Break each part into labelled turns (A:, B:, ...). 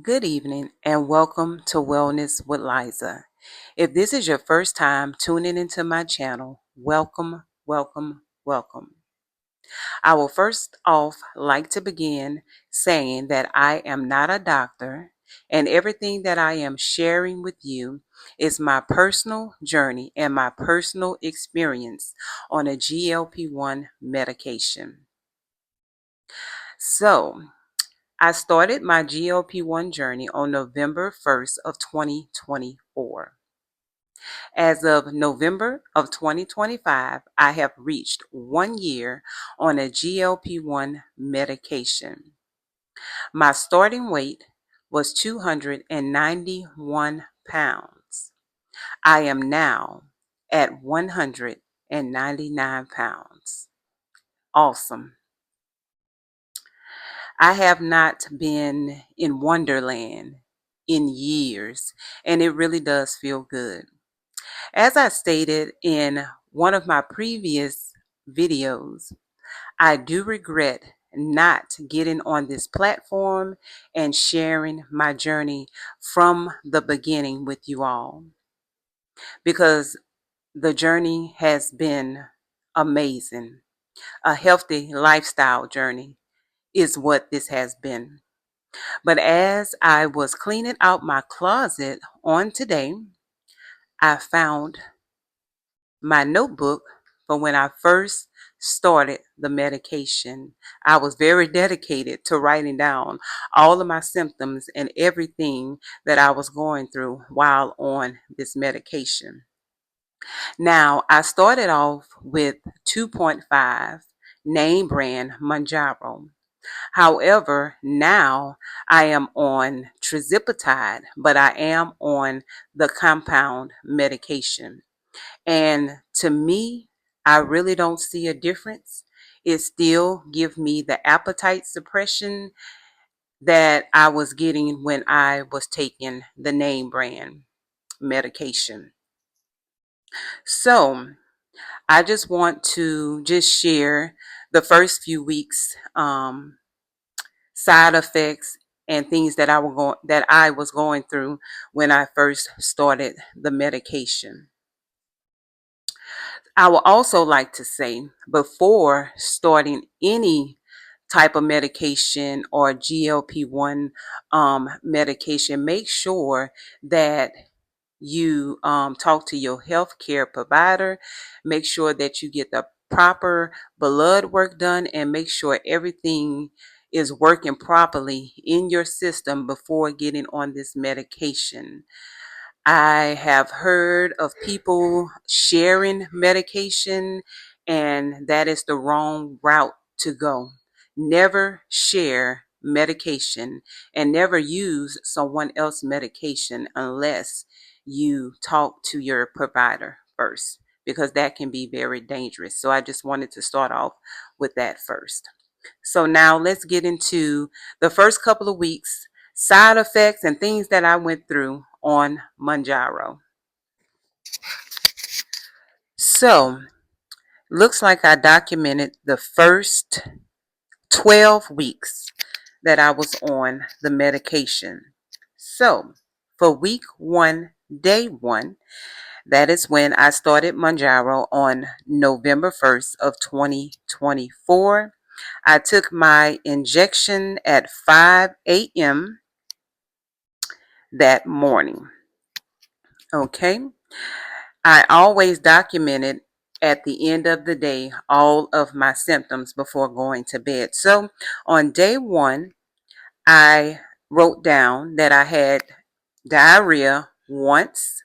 A: Good evening and welcome to Wellness with Liza. If this is your first time tuning into my channel, welcome, welcome, welcome. I will first off like to begin saying that I am not a doctor and everything that I am sharing with you is my personal journey and my personal experience on a GLP1 medication. So, I started my GLP1 journey on November 1st of 2024. As of November of 2025, I have reached 1 year on a GLP1 medication. My starting weight was 291 pounds. I am now at 199 pounds. Awesome. I have not been in Wonderland in years, and it really does feel good. As I stated in one of my previous videos, I do regret not getting on this platform and sharing my journey from the beginning with you all, because the journey has been amazing. A healthy lifestyle journey is what this has been. But as I was cleaning out my closet on today, I found my notebook for when I first started the medication. I was very dedicated to writing down all of my symptoms and everything that I was going through while on this medication. Now, I started off with 2.5 name brand Manjaro. However, now I am on trizipatide, but I am on the compound medication. And to me, I really don't see a difference. It still gives me the appetite suppression that I was getting when I was taking the name brand medication. So I just want to just share the first few weeks side effects and things that I was going through when I first started the medication. I would also like to say, before starting any type of medication or GLP-1 medication, make sure that you talk to your healthcare provider. Make sure that you get the proper blood work done and make sure everything is working properly in your system before getting on this medication. I have heard of people sharing medication, and that is the wrong route to go. Never share medication and never use someone else's medication unless you talk to your provider first, because that can be very dangerous. So I just wanted to start off with that first. So now let's get into the first couple of weeks, side effects and things that I went through on Manjaro. So looks like I documented the first 12 weeks that I was on the medication. So for week 1, day 1, that is when I started Manjaro on November 1st of 2024. I took my injection at 5 a.m. that morning. Okay. I always documented at the end of the day all of my symptoms before going to bed. So on day 1, I wrote down that I had diarrhea once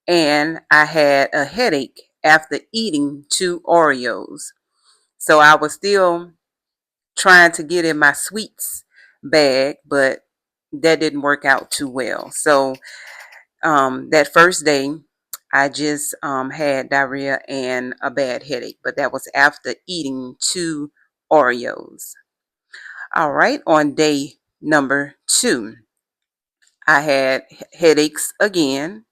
A: and I had a headache after eating 2 Oreos. So I was still trying to get in my sweets bag, but that didn't work out too well. So that first day, I just had diarrhea and a bad headache, but that was after eating 2 Oreos. All right, on day number 2, I had headaches again,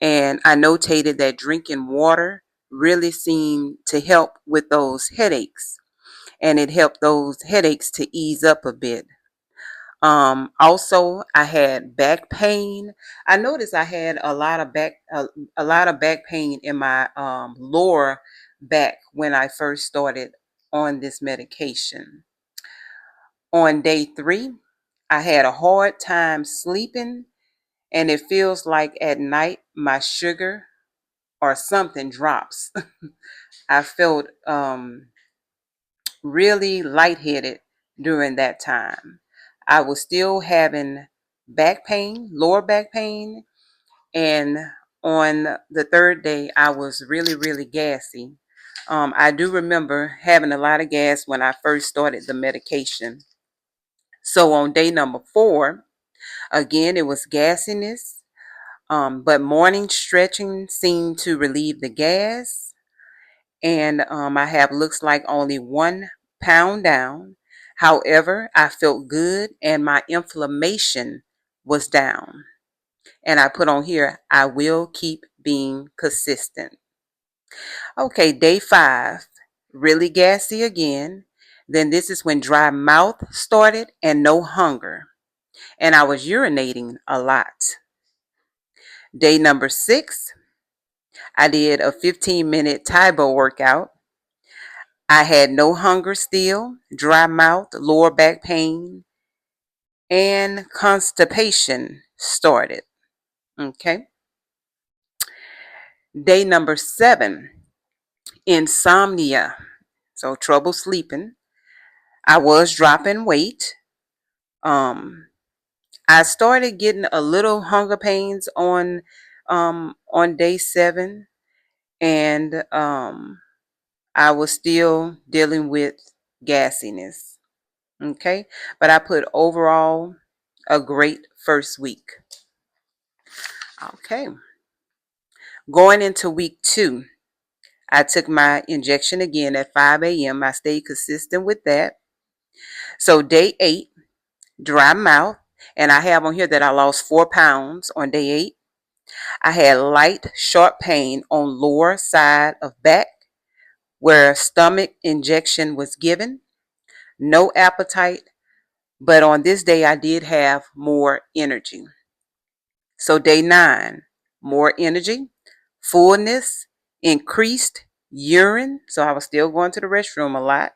A: and I notated that drinking water really seemed to help with those headaches, and it helped those headaches to ease up a bit. Also, I had back pain. I noticed I had a lot of back pain in my lower back when I first started on this medication. On day 3, I had a hard time sleeping, and it feels like at night my sugar or something drops. I felt really lightheaded during that time. I was still having back pain, lower back pain, and on the 3rd day, I was really, really gassy. I do remember having a lot of gas when I first started the medication. So on day number 4, again, it was gassiness, but morning stretching seemed to relieve the gas. And I have looks like only 1 pound down. However, I felt good and my inflammation was down. And I put on here, I will keep being consistent. Okay, day 5, really gassy again. Then this is when dry mouth started and no hunger. And I was urinating a lot. Day number 6, I did a 15-minute Taibo workout. I had no hunger still, dry mouth, lower back pain, and constipation started. Okay. Day number 7, insomnia. So trouble sleeping. I was dropping weight. Um, I started getting a little hunger pains on day 7, and I was still dealing with gassiness. Okay, but I put overall a great first week. Okay, going into week 2, I took my injection again at 5 a.m. I stayed consistent with that. So day 8, dry mouth, and I have on here that I lost 4 pounds on day 8. I had light, sharp pain on lower side of back where stomach injection was given. No appetite, but on this day I did have more energy. So day 9, more energy, fullness, increased urine. So I was still going to the restroom a lot.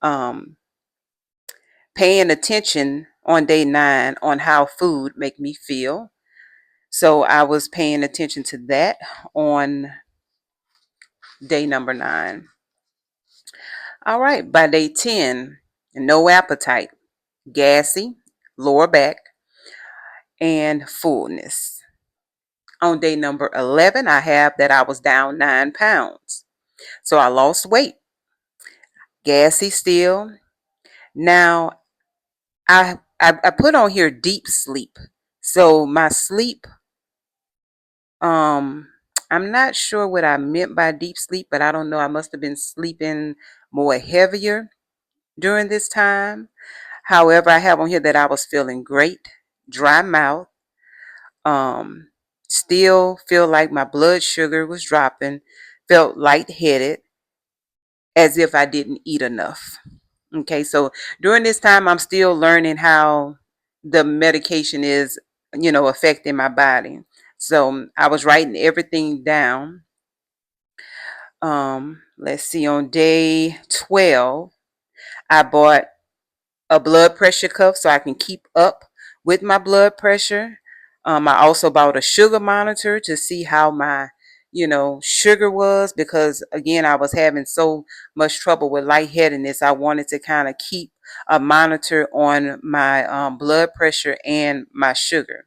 A: Um, Paying attention on day 9 on how food make me feel. So I was paying attention to that on day number 9. All right, by day 10, no appetite, gassy, lower back, and fullness. On day number 11, I have that I was down 9 pounds. So I lost weight, gassy still. Now, I put on here deep sleep. So my sleep, um, I'm not sure what I meant by deep sleep, but I don't know. I must have been sleeping more heavier during this time. However, I have on here that I was feeling great, dry mouth, um, still feel like my blood sugar was dropping, felt lightheaded, as if I didn't eat enough. Okay, so during this time, I'm still learning how the medication is, affecting my body. So I was writing everything down. Let's see, on day 12, I bought a blood pressure cuff so I can keep up with my blood pressure. I also bought a sugar monitor to see how my, sugar was, because again, I was having so much trouble with lightheadedness. I wanted to kind of keep a monitor on my blood pressure and my sugar.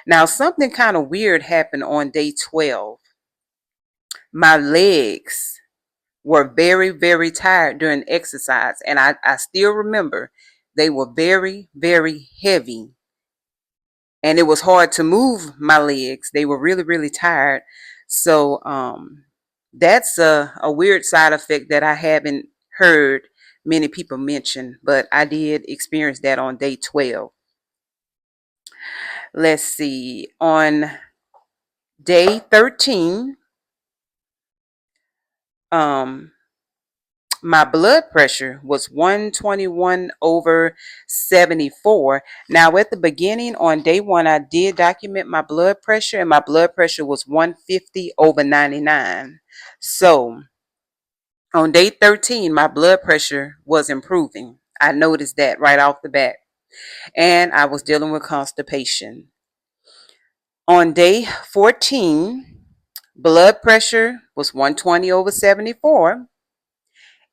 A: Now, something kind of weird happened on day 12. My legs were very, very tired during exercise. And I still remember they were very, very heavy. And it was hard to move my legs. They were really, really tired. So that's a weird side effect that I haven't heard many people mention, but I did experience that on day 12. Let's see. On day 13, um, My blood pressure was 121 over 74. Now, at the beginning on day one, I did document my blood pressure, and my blood pressure was 150 over 99. So, on day 13, my blood pressure was improving. I noticed that right off the bat. And I was dealing with constipation. On day 14, blood pressure was 120 over 74.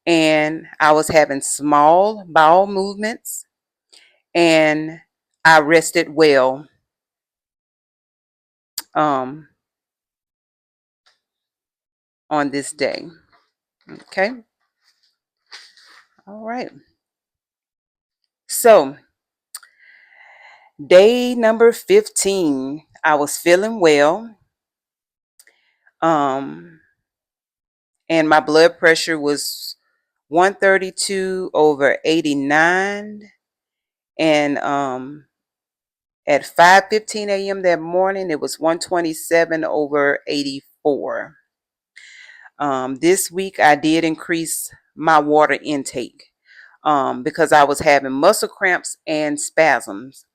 A: And I was having small bowel movements, and I rested well um, on this day. Okay. All right. So, day number 15, I was feeling well. Um, and my blood pressure was 132 over 89. And at 5:15 a.m. that morning, it was 127 over 84. This week, I did increase my water intake because I was having muscle cramps and spasms.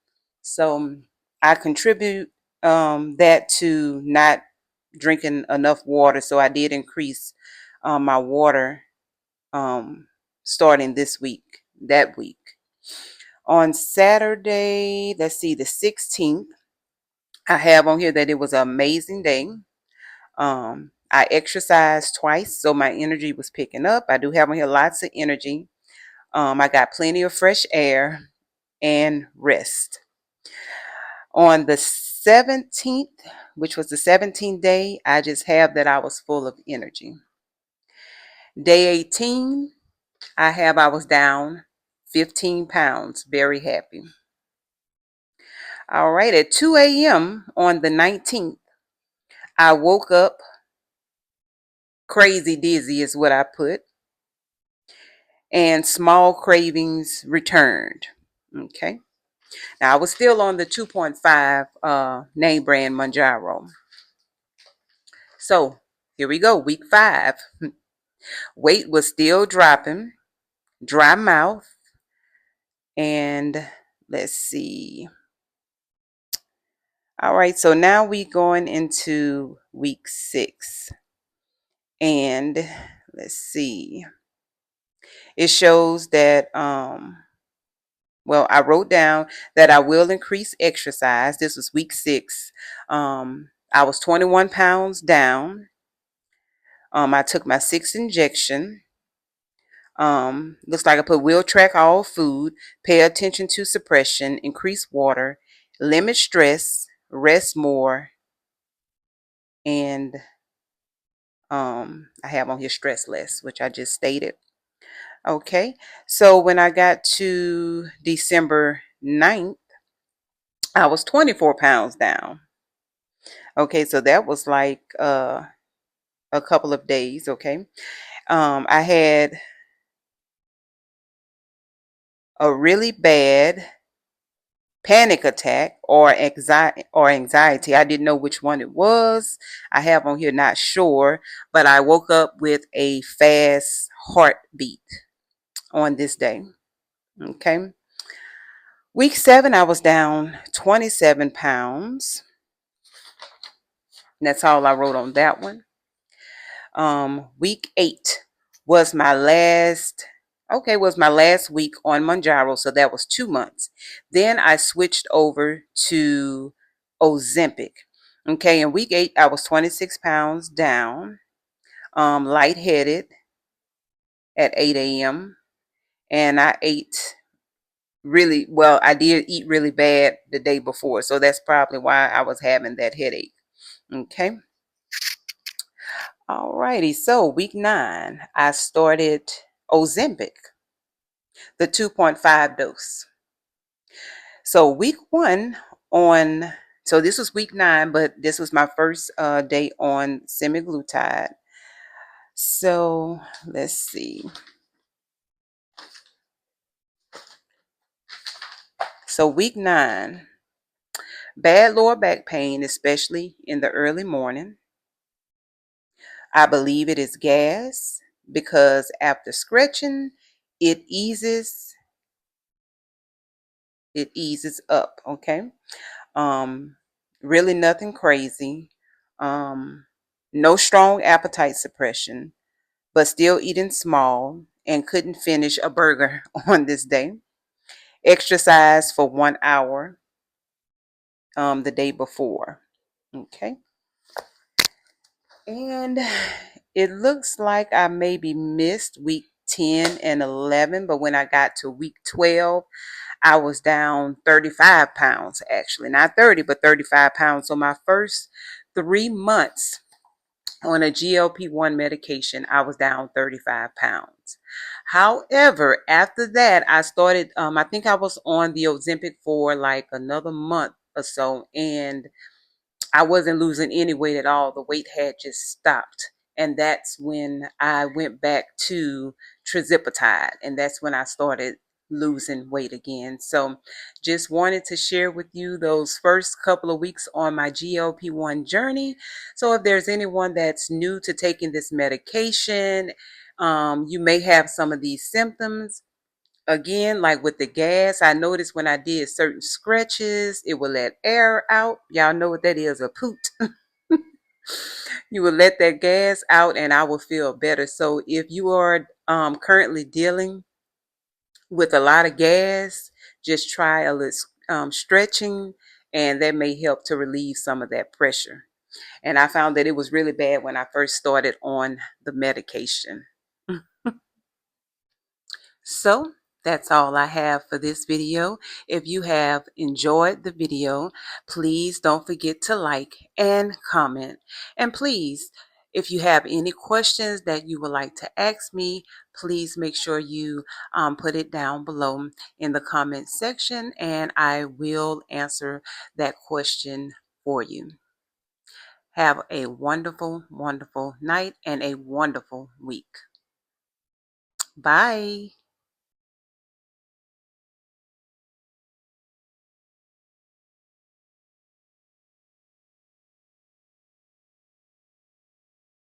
A: So I contribute that to not drinking enough water. So I did increase my water starting this week, that week. On Saturday, let's see, the 16th, I have on here that it was an amazing day. I exercised twice, so my energy was picking up. I do have on here lots of energy. I got plenty of fresh air and rest. On the 17th, which was the 17th day, I just have that I was full of energy. Day 18, I was down 15 pounds, very happy. All right, at 2 a.m. on the 19th, I woke up crazy dizzy, is what I put, and small cravings returned. Okay. Now, I was still on the 2.5 name brand Manjaro. So, here we go, week 5. Weight was still dropping, dry mouth, and let's see. All right, so now we going into week 6. And let's see. It shows that well, I wrote down that I will increase exercise. This was week 6. I was 21 pounds down. I took my 6th injection. Looks like I put will track all food, pay attention to suppression, increase water, limit stress, rest more, and I have on here stress less, which I just stated. Okay, so when I got to December 9th, I was 24 pounds down. Okay, so that was like a couple of days. Okay, I had a really bad panic attack or anxiety. I didn't know which one it was. I have on here not sure, but I woke up with a fast heartbeat on this day. Okay. Week 7, I was down 27 pounds. That's all I wrote on that one. Week 8 was my last week on Manjaro, so that was 2 months. Then I switched over to Ozempic. Okay, in week 8, I was 26 pounds down, lightheaded at 8 a.m. And I ate really well. I did eat really bad the day before, so that's probably why I was having that headache. Okay. Alrighty, so week 9, I started Ozempic, the 2.5 dose. So week 1 on, so this was week 9, but this was my first day on semaglutide. So let's see. So week 9, bad lower back pain, especially in the early morning. I believe it is gas. because after stretching, it eases up, okay? Um, really nothing crazy. Um, no strong appetite suppression, but still eating small and couldn't finish a burger on this day. Exercise for 1 hour the day before. Okay. And it looks like I maybe missed week 10 and 11, but when I got to week 12, I was down 35 pounds, actually. Not 30, but 35 pounds. So my first 3 months on a GLP1 medication, I was down 35 pounds. However, after that, I started, I think I was on the Ozempic for like another month or so, and I wasn't losing any weight at all. The weight had just stopped. And that's when I went back to trizipatide. And that's when I started losing weight again. So just wanted to share with you those first couple of weeks on my GLP1 journey. So if there's anyone that's new to taking this medication, you may have some of these symptoms. Again, like with the gas, I noticed when I did certain stretches, it would let air out. Y'all know what that is, a poot. You would let that gas out and I will feel better. So if you are currently dealing with a lot of gas, just try a little stretching, and that may help to relieve some of that pressure. And I found that it was really bad when I first started on the medication. So that's all I have for this video. If you have enjoyed the video, please don't forget to like and comment. And please, if you have any questions that you would like to ask me, please make sure you put it down below in the comment section, and I will answer that question for you. Have a wonderful, wonderful night and a wonderful week. Bye.